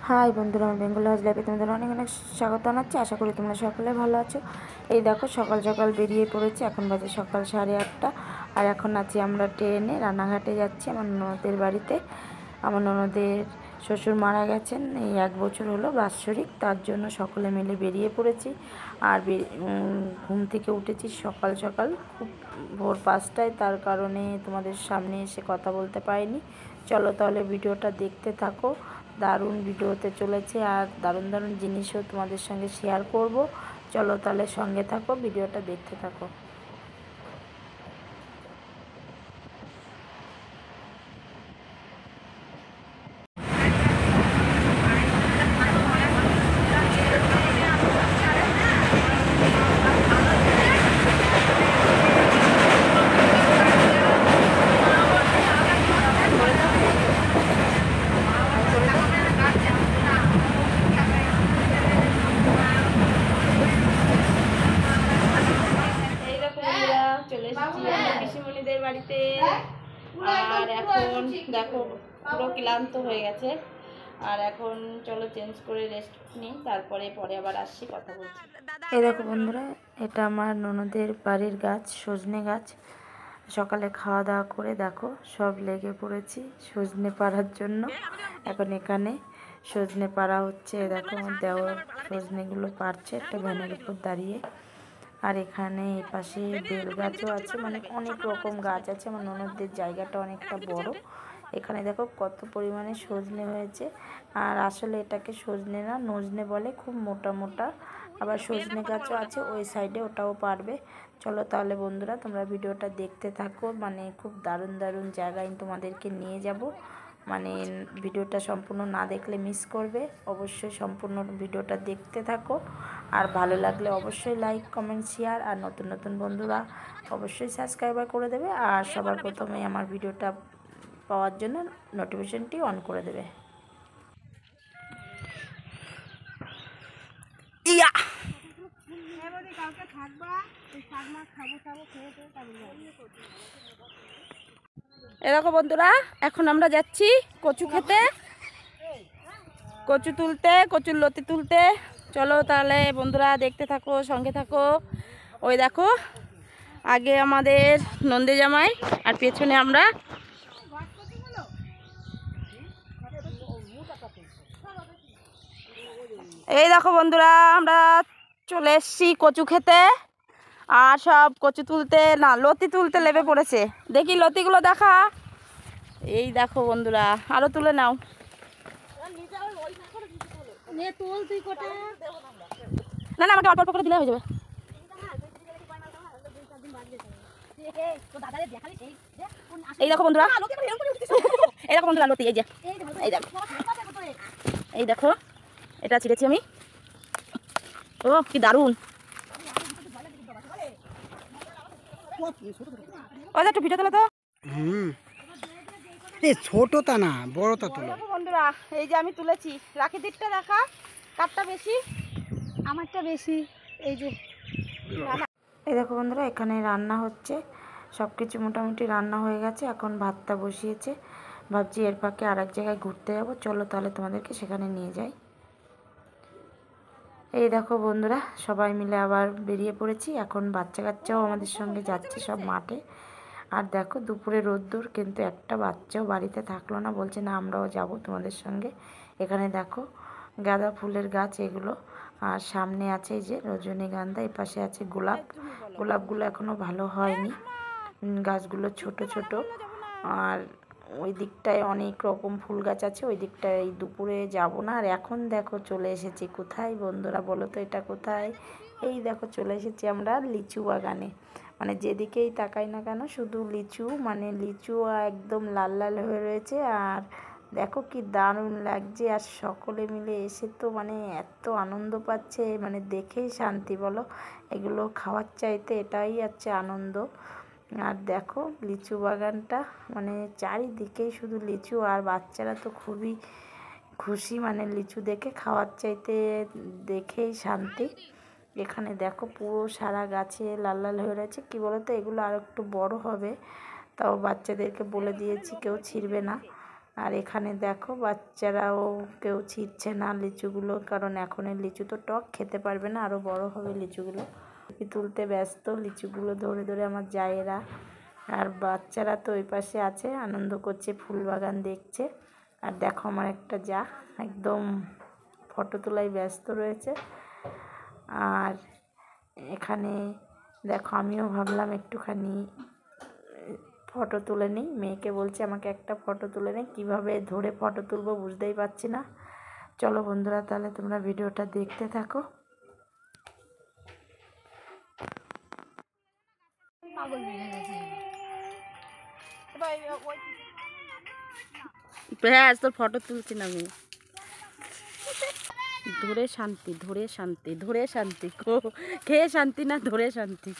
High বন্ধুরা, আমি Bengal house লাইফে তোমাদের অনেক অনেক স্বাগত জানাচ্ছি। আশা করি তোমরা সকলে ভালো আছো। এই দেখো সকাল সকাল বেরিয়ে পড়েছি, এখন বাজে সকাল 8:30। আর এখন আছি আমরা ট্রেনে, রানাঘাটে যাচ্ছি আমার ননদের বাড়িতে। আমার ননদের শ্বশুর মারা গেছেন, এই 1 বছর হলো বাৎসরিক, তার জন্য সকলে মিলে বেরিয়ে পড়েছি। আর ঘুম থেকে উঠেছি সকাল সকাল, খুব ভোর 5টায়, তার কারণে তোমাদের সামনে এসে কথা বলতে পারিনি। চলো তাহলে ভিডিওটা দেখতে থাকো, দারুণ ভিডিও হতে চলেছে আর দারুণ দারুণ জিনিসও তোমাদের সঙ্গে শেয়ার করব। চলো তাহলে সঙ্গে থাকো, ভিডিওটা দেখতে থাকো। চলে এসেছি পিসিমণিদের বাড়িতে। আর এখন দেখো পুরো ক্লান্ত হয়ে গেছে। আর এখন চলো চেঞ্জ করে রেস্ট নিই, তারপরে আবার আসছি, কথা বলছি। এই দেখো বন্ধুরা, এটা আমার ননদের বাড়ির গাছ, সজনে গাছ। সকালে খাওয়া দাওয়া করে দেখো সব লেগে পড়েছি সজনে পাড়ার জন্য। এখন এখানে সজনে পাড়া হচ্ছে। দেখো আমার দেওর সজনেগুলো পাড়ছে একটা ভ্যানের উপর দাঁড়িয়ে। আর এখানে এই পাশে বেল গাছও আছে, মানে অনেক রকম গাছ আছে। আমার ননদদের জায়গাটা অনেকটা বড়। এখানে দেখো কত পরিমাণে সজনে হয়েছে। আর আসলে এটাকে সজনে না, নজনে বলে, খুব মোটা মোটা। আবার সজনে গাছও আছে ওই সাইডে, ওটাও পারবে। চলো তাহলে বন্ধুরা তোমরা ভিডিওটা দেখতে থাকো, মানে খুব দারুণ দারুণ জায়গায় তোমাদেরকে নিয়ে যাব। মানে ভিডিওটা সম্পূর্ণ না দেখলে মিস করবে, অবশ্যই সম্পূর্ণ ভিডিওটা দেখতে থাকো। আর ভালো লাগলে অবশ্যই লাইক, কমেন্ট, শেয়ার, আর নতুন নতুন বন্ধুরা অবশ্যই সাবস্ক্রাইবার করে দেবে। আর সবার প্রথমে আমার ভিডিওটা পাওয়ার জন্য নোটিফিকেশনটি অন করে দেবে। ইয়া এরকম বন্ধুরা, এখন আমরা যাচ্ছি কচু খেতে, কচু তুলতে, কচুর লতি তুলতে। চলো তাহলে বন্ধুরা দেখতে থাকো, সঙ্গে থাকো। ওই দেখো আগে আমাদের নন্দে জামাই আর পেছনে আমরা। এই দেখো বন্ধুরা, আমরা চলে এসছি কচু খেতে। আর সব কচু তুলতে না, লতি তুলতে লেবে পড়েছে। দেখি লতিগুলো দেখা। এই দেখো বন্ধুরা, আরো তুলে নাও। না না, আমাকে অল্প অল্প করে দিলে হয়ে যাবে। এই দেখো বন্ধুরা, এই দেখো বন্ধুরা লতি, এই যে এই দেখো, এই দেখো এটা ছিঁড়েছি আমি। ও কি দারুণ! ওই একটু ভিডিও তোলো তো। ছোটটা না, বড়টা তোলো। দেখো বন্ধুরা, এই যে আমি তুলেছি। রাখি দিকটা দেখা, কাঠটা বেশি, আমারটা বেশি। এই যে এই দেখো বন্ধুরা, এখানে রান্না হচ্ছে, সব কিছু মোটামুটি রান্না হয়ে গেছে। এখন ভাতটা বসিয়েছে, ভাবছি এর ফাঁকে আর এক জায়গায় ঘুরতে যাবো। চলো তাহলে তোমাদেরকে সেখানে নিয়ে যাই। এই দেখো বন্ধুরা, সবাই মিলে আবার বেরিয়ে পড়েছি। এখন বাচ্চা কাচ্চাও আমাদের সঙ্গে যাচ্ছে সব মাঠে। আর দেখো দুপুরে রোদ্দুর, কিন্তু একটা বাচ্চাও বাড়িতে থাকলো না, বলছে না আমরাও যাব তোমাদের সঙ্গে। এখানে দেখো গাঁদা ফুলের গাছ এগুলো। আর সামনে আছে এই যে রজনীগন্ধা, এই পাশে আছে গোলাপ। গোলাপগুলো এখনও ভালো হয়নি, গাছগুলো ছোট ছোট। আর ওই দিকটায় অনেক রকম ফুল গাছ আছে, ওই দিকটায় এই দুপুরে যাব না। আর এখন দেখো চলে এসেছি কোথায় বন্ধুরা, বলো তো এটা কোথায়? এই দেখো চলে এসেছি আমরা লিচু বাগানে। মানে যেদিকেই তাকাই না কেন শুধু লিচু, মানে লিচু একদম লাল লাল হয়ে রয়েছে। আর দেখো কি দারুণ লাগছে। আর সকলে মিলে এসে তো মানে এত আনন্দ পাচ্ছে, মানে দেখেই শান্তি, বলো। এগুলো খাওয়ার চাইতে এটাই হচ্ছে আনন্দ। আর দেখো লিচু বাগানটা, মানে চারিদিকেই শুধু লিচু। আর বাচ্চারা তো খুবই খুশি, মানে লিচু দেখে খাওয়ার চাইতে দেখেই শান্তি। এখানে দেখো পুরো সারা গাছে লাল লাল হয়ে রয়েছে। কী বলো তো, এগুলো আর একটু বড় হবে, তাও বাচ্চাদেরকে বলে দিয়েছি কেউ ছিঁড়বে না। আর এখানে দেখো বাচ্চারাও কেউ ছিঁড়ছে না লিচুগুলো, কারণ এখনের লিচু তো টক, খেতে পারবে না, আরও বড় হবে লিচুগুলো। তুলতে ব্যস্ত লিচুগুলো ধরে ধরে আমার জায়েরা। আর বাচ্চারা তো ওই পাশে আছে, আনন্দ করছে, ফুল বাগান দেখছে। আর দেখো আমার একটা যা একদম ফটো তোলায় ব্যস্ত রয়েছে। আর এখানে দেখো আমিও ভাবলাম একটুখানি ফটো তুলে নিই, মেয়েকে বলছি আমাকে একটা ফটো তুলে নিই, কীভাবে ধরে ফটো তুলবো বুঝতেই পারছি না। চলো বন্ধুরা তাহলে তোমরা ভিডিওটা দেখতে থাকো। হ্যাঁ তোর ফটো তুলছি না আমি। ধরে শান্তি, ধরে শান্তি, ধরে শান্তি, খেয়ে শান্তি না, ধরে শান্তি।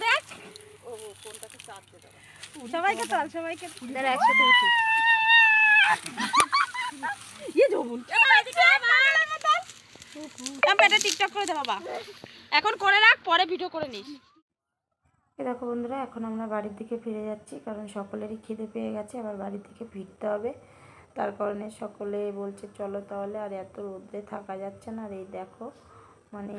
দেখ সবাইকে চল, সবাইকে একসাথে উঠি। টিকটক করে দে বাবা, এখন করে রাখ, পরে ভিডিও করে নিস। দেখো বন্ধুরা এখন আমরা বাড়ির দিকে ফিরে যাচ্ছি, কারণ সকলেরই খিদে পেয়ে গেছে, আবার বাড়ির দিকে ফিরতে হবে। তার কারণে সকলে বলছে চলো তাহলে, আর এত রোদ্রে থাকা যাচ্ছে না। আর এই দেখো মানে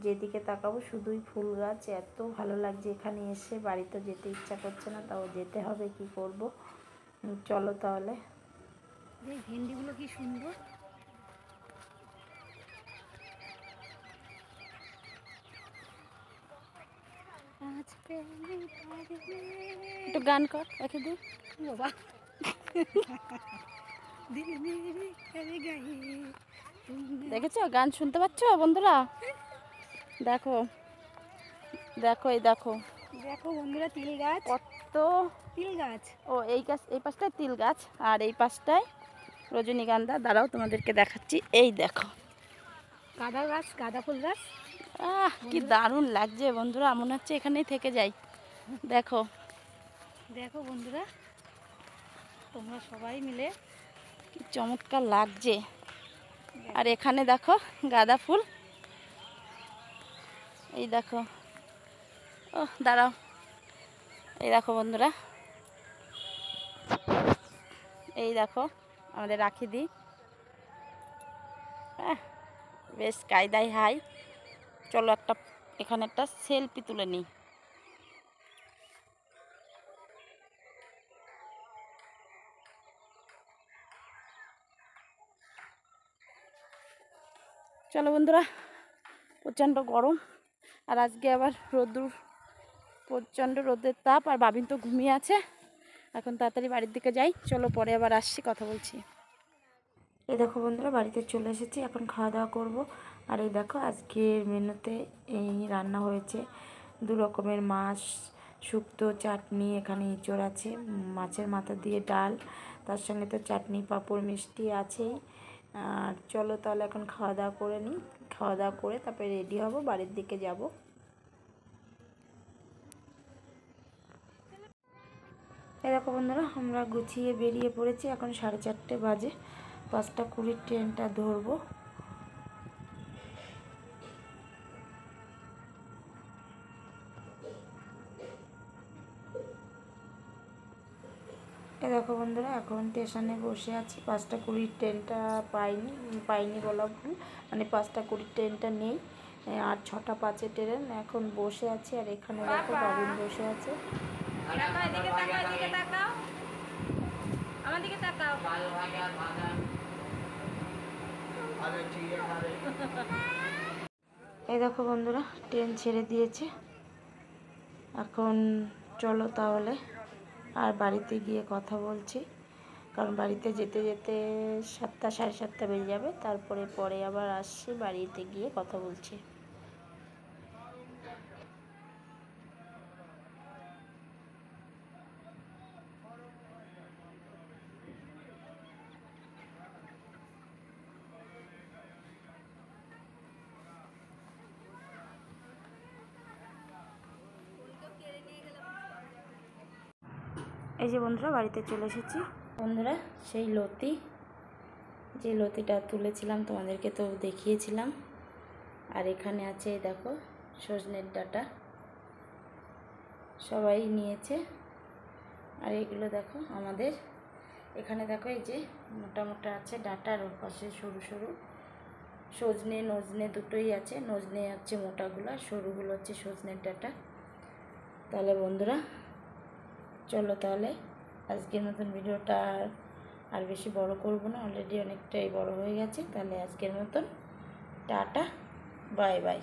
যেদিকে তাকাবো শুধুই ফুল গাছ, এত ভালো লাগছে এখানে এসে। বাড়িতে যেতে ইচ্ছা করছে না, তাও যেতে হবে, কি করব। চলো তাহলে। ভেন্ডিগুলো কি সুন্দর। একটু গান কর রেখে দিই বাবা। দেখেছো গান শুনতে পাচ্ছ বন্ধুরা? দেখো দেখো এই দেখো, দেখো বন্ধুরা তিল গাছ, কত তিল গাছ। ও এই গাছ, এই পাশটায় তিল গাছ, আর এই পাশটায় রজনীগন্ধা। দাঁড়াও তোমাদেরকে দেখাচ্ছি। এই দেখো গাঁদা গাছ, গাঁদা ফুল গাছ। কি দারুণ লাগছে বন্ধুরা, মনে হচ্ছে এখানেই থেকে যাই। দেখো দেখো বন্ধুরা তোমরা সবাই মিলে কি চমৎকার লাগছে। আর এখানে দেখো গাঁদা ফুল, এই দেখো। ও দাঁড়াও, এই দেখো বন্ধুরা, এই দেখো আমাদের রাখি দি, বেশ কায়দায় হাই। চলো একটা এখানে একটা সেলফি তুলে নিই। চলো বন্ধুরা, প্রচণ্ড গরম, আর আজকে আবার রোদ্দুর, প্রচণ্ড রোদের তাপ। আর বাবিন তো ঘুমিয়ে আছে, এখন তাড়াতাড়ি বাড়ির দিকে যাই। চলো পরে আবার আসছি, কথা বলছি। এই দেখো বন্ধুরা বাড়িতে চলে এসেছি, এখন খাওয়া দাওয়া করবো। আর এই দেখো আজকের মেনুতে এই রান্না হয়েছে 2 রকমের মাছ, শুক্তো, চাটনি, এখানে ইঁচড় আছে, মাছের মাথা দিয়ে ডাল, তার সঙ্গে তো চাটনি, পাঁপড়, মিষ্টি আছেই। আর চলো তাহলে এখন খাওয়া দাওয়া করে নিই, খাওয়া দাওয়া করে তারপরে রেডি হব, বাড়ির দিকে যাব। এই দেখো বন্ধুরা আমরা গুছিয়ে বেরিয়ে পড়েছি, এখন 4:30 বাজে, 5:20 ট্রেনটা ধরবো। এই দেখো বন্ধুরা এখন স্টেশনে বসে আছি, 5:20 ট্রেনটা পাইনি বলা ভুল, মানে 5:20 ট্রেনটা নেই, আর 6:05 ট্রেন। এখন বসে আছি, আর এখানে দেখো বাবিন বসে আছে। এই দেখো বন্ধুরা ট্রেন ছেড়ে দিয়েছে, এখন চলো তাহলে আর বাড়িতে গিয়ে কথা বলছি, কারণ বাড়িতে যেতে যেতে 7টা 7:30 বেজে যাবে। তারপরে পরে আবার আসছি, বাড়িতে গিয়ে কথা বলছি। এই যে বন্ধুরা বাড়িতে চলে এসেছি। বন্ধুরা সেই লতি, যে লতিটা তুলেছিলাম তোমাদেরকে তো দেখিয়েছিলাম, আর এখানে আছে এই দেখো সজনের ডাঁটা, সবাই নিয়েছে। আর এগুলো দেখো আমাদের এখানে দেখো এই যে মোটা মোটা আছে ডাঁটা, আর ওর পাশে সরু সরু সজনে নজনে দুটোই আছে। নজনে হচ্ছে মোটাগুলো, সরুগুলো হচ্ছে সজনের ডাঁটা। তাহলে বন্ধুরা চলো, তাহলে আজকের মতন ভিডিওটা আর বেশি বড় করব না, অলরেডি অনেকটাই বড় হয়ে গেছে। তাহলে আজকের মতন টাটা, বাই বাই।